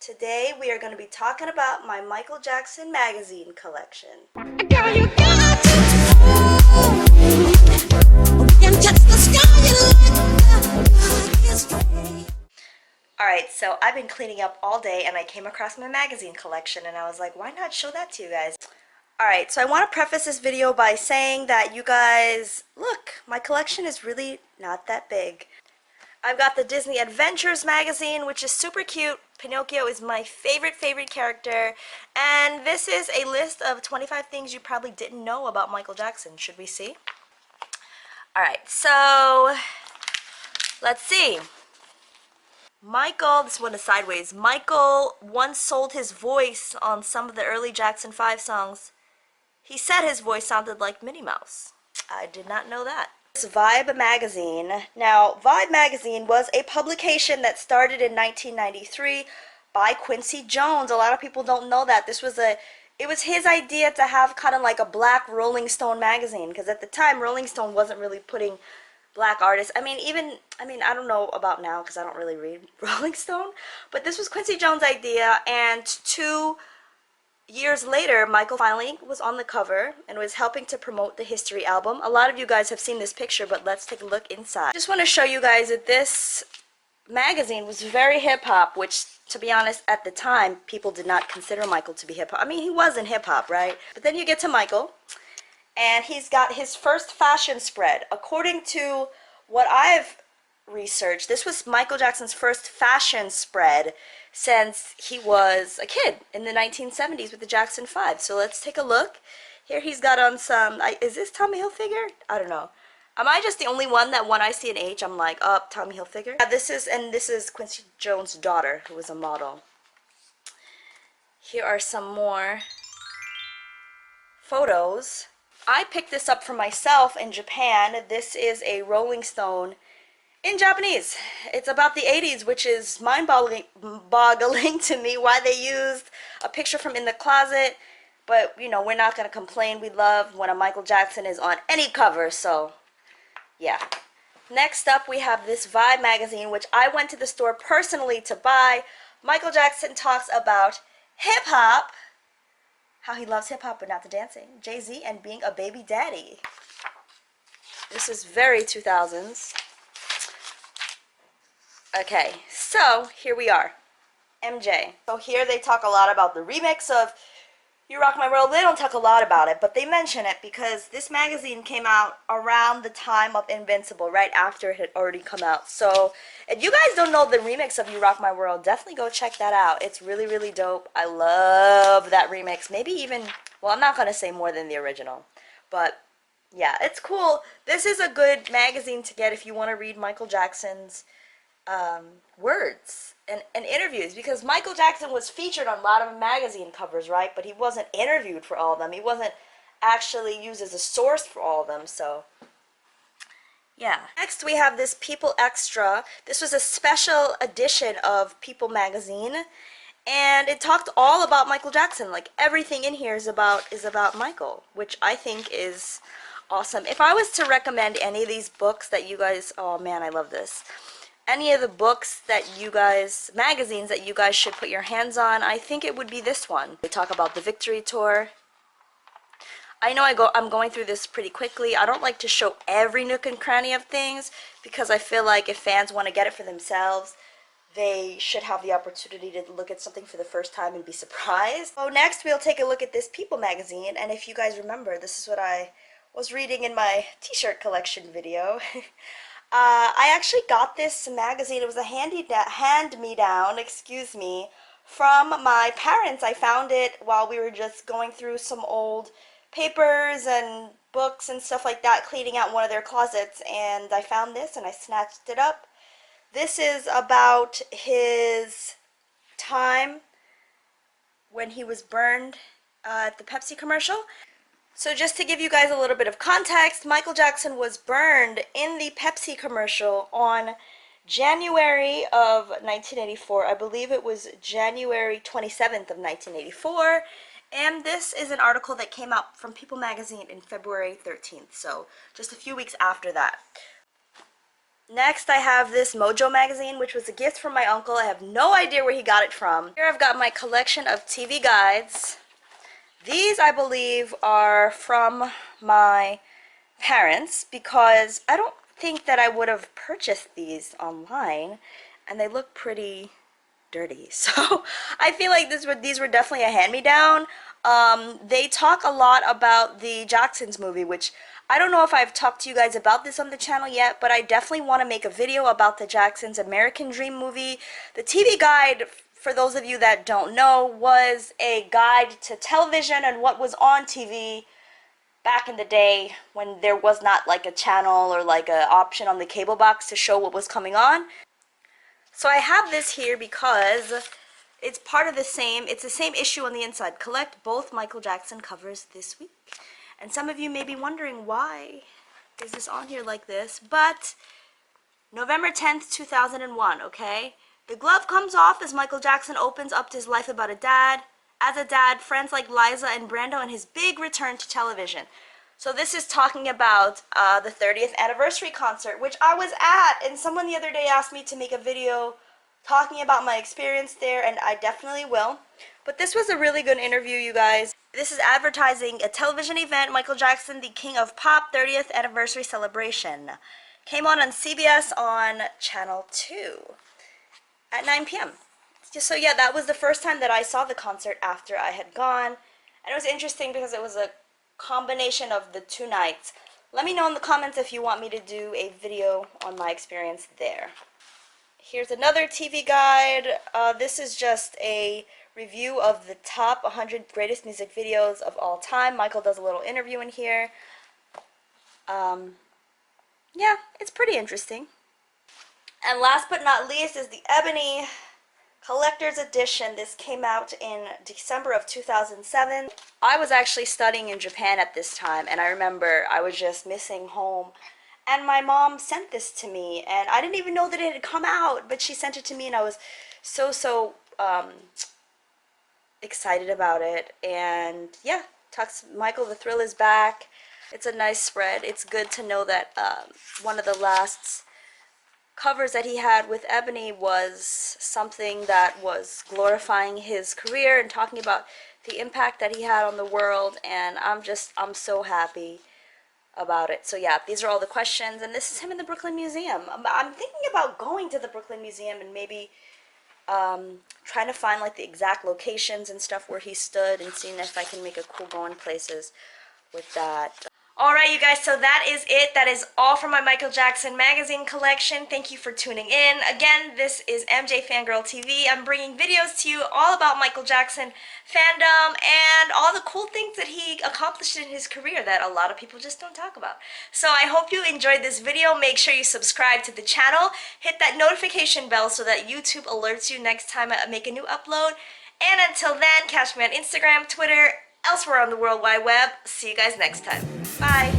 Today we are going to be talking about my Michael Jackson magazine collection. Girl, you got to and touch the sky like Alright, so I've been cleaning up all day and I came across my magazine collection and I was like, why not show that to you guys? Alright, so I want to preface this video by saying that you guys, look, my collection is really not that big. I've got the Disney Adventures magazine, which is super cute. Pinocchio is my favorite character. And this is a list of 25 things you probably didn't know about Michael Jackson. Should we see? Alright, so let's see. Michael, this one is sideways. Michael once sold his voice on some of the early Jackson 5 songs. He said his voice sounded like Minnie Mouse. I did not know that. Vibe magazine. Now, Vibe magazine was a publication that started in 1993 by Quincy Jones. A lot of people don't know that. It was his idea to have kind of like a black Rolling Stone magazine, because at the time Rolling Stone wasn't really putting black artists. I don't know about now because I don't really read Rolling Stone, but this was Quincy Jones' idea, and 2 years later, Michael finally was on the cover and was helping to promote the History album. A lot of you guys have seen this picture, but let's take a look inside. I just want to show you guys that this magazine was very hip-hop, which, to be honest, at the time, people did not consider Michael to be hip-hop. I mean, he was in hip-hop, right? But then you get to Michael, and he's got his first fashion spread. According to what I've researched, this was Michael Jackson's first fashion spread since he was a kid in the 1970s with the Jackson 5. So let's take a look. Here he's got on some, is this Tommy Hilfiger? I don't know. Am I just the only one that when I see an H, I'm like, oh, Tommy Hilfiger? Yeah, this is Quincy Jones' daughter, who was a model. Here are some more photos. I picked this up for myself in Japan. This is a Rolling Stone in Japanese. It's about the 80s, which is mind-boggling to me why they used a picture from In the Closet. But, you know, we're not going to complain. We love when a Michael Jackson is on any cover, so yeah. Next up, we have this Vibe magazine, which I went to the store personally to buy. Michael Jackson talks about hip-hop, how he loves hip-hop but not the dancing, Jay-Z, and being a baby daddy. This is very 2000s. Okay, so here we are, MJ. So here they talk a lot about the remix of You Rock My World. They don't talk a lot about it, but they mention it because this magazine came out around the time of Invincible, right after it had already come out. So if you guys don't know the remix of You Rock My World, definitely go check that out. It's really, really dope. I love that remix. Maybe even, well, I'm not going to say more than the original, but yeah, it's cool. This is a good magazine to get if you want to read Michael Jackson's words and interviews, because Michael Jackson was featured on a lot of magazine covers, right? But he wasn't interviewed for all of them. He wasn't actually used as a source for all of them, so yeah. Next we have this People Extra. This was a special edition of People magazine, and it talked all about Michael Jackson. Like, everything in here is about Michael, which I think is awesome. If I was to recommend any of these books that you guys, oh man, I love this. Any of the books that you guys, magazines that you guys should put your hands on, I think it would be this one. They talk about the Victory Tour. I know I'm going through this pretty quickly. I don't like to show every nook and cranny of things because I feel like if fans want to get it for themselves, they should have the opportunity to look at something for the first time and be surprised. So next we'll take a look at this People magazine, and if you guys remember, this is what I was reading in my t-shirt collection video. I actually got this magazine. It was a hand-me-down, excuse me, from my parents. I found it while we were just going through some old papers and books and stuff like that, cleaning out one of their closets, and I found this and I snatched it up. This is about his time when he was burned at the Pepsi commercial. So just to give you guys a little bit of context, Michael Jackson was burned in the Pepsi commercial on January of 1984. I believe it was January 27th of 1984. And this is an article that came out from People magazine in February 13th. So just a few weeks after that. Next, I have this MOJO Magazine, which was a gift from my uncle. I have no idea where he got it from. Here I've got my collection of TV guides. These, I believe, are from my parents because I don't think that I would have purchased these online, and they look pretty dirty. So I feel like these were definitely a hand-me-down. They talk a lot about the Jacksons movie, which I don't know if I've talked to you guys about this on the channel yet, but I definitely want to make a video about the Jacksons American Dream movie. The TV guide, for those of you that don't know, was a guide to television and what was on TV back in the day when there was not like a channel or like an option on the cable box to show what was coming on. So I have this here because it's part of the same issue on the inside. Collect both Michael Jackson covers this week. And some of you may be wondering, why is this on here like this? But November 10th, 2001, okay? The glove comes off as Michael Jackson opens up to his life about a dad. As a dad, friends like Liza and Brando, and his big return to television. So this is talking about the 30th anniversary concert, which I was at, and someone the other day asked me to make a video talking about my experience there, and I definitely will. But this was a really good interview, you guys. This is advertising a television event, Michael Jackson, the King of Pop 30th anniversary celebration. Came on CBS on Channel 2 at 9 p.m. So yeah, that was the first time that I saw the concert after I had gone. And it was interesting because it was a combination of the two nights. Let me know in the comments if you want me to do a video on my experience there. Here's another TV guide. This is just a review of the top 100 greatest music videos of all time. Michael does a little interview in here. Yeah, it's pretty interesting. And last but not least is the Ebony Collector's Edition. This came out in December of 2007. I was actually studying in Japan at this time, and I remember I was just missing home. And my mom sent this to me, and I didn't even know that it had come out, but she sent it to me, and I was so excited about it. And yeah, Michael the Thrill is back. It's a nice spread. It's good to know that one of the last covers that he had with Ebony was something that was glorifying his career and talking about the impact that he had on the world, and I'm so happy about it. So yeah, these are all the questions, and this is him in the Brooklyn Museum. I'm thinking about going to the Brooklyn Museum and maybe trying to find like the exact locations and stuff where he stood and seeing if I can make a cool going places with that. Alright, you guys, so that is it. That is all from my Michael Jackson magazine collection. Thank you for tuning in. Again, this is MJ Fangirl TV. I'm bringing videos to you all about Michael Jackson fandom and all the cool things that he accomplished in his career that a lot of people just don't talk about. So I hope you enjoyed this video. Make sure you subscribe to the channel. Hit that notification bell so that YouTube alerts you next time I make a new upload. And until then, catch me on Instagram, Twitter, elsewhere on the World Wide Web. See you guys next time. Bye.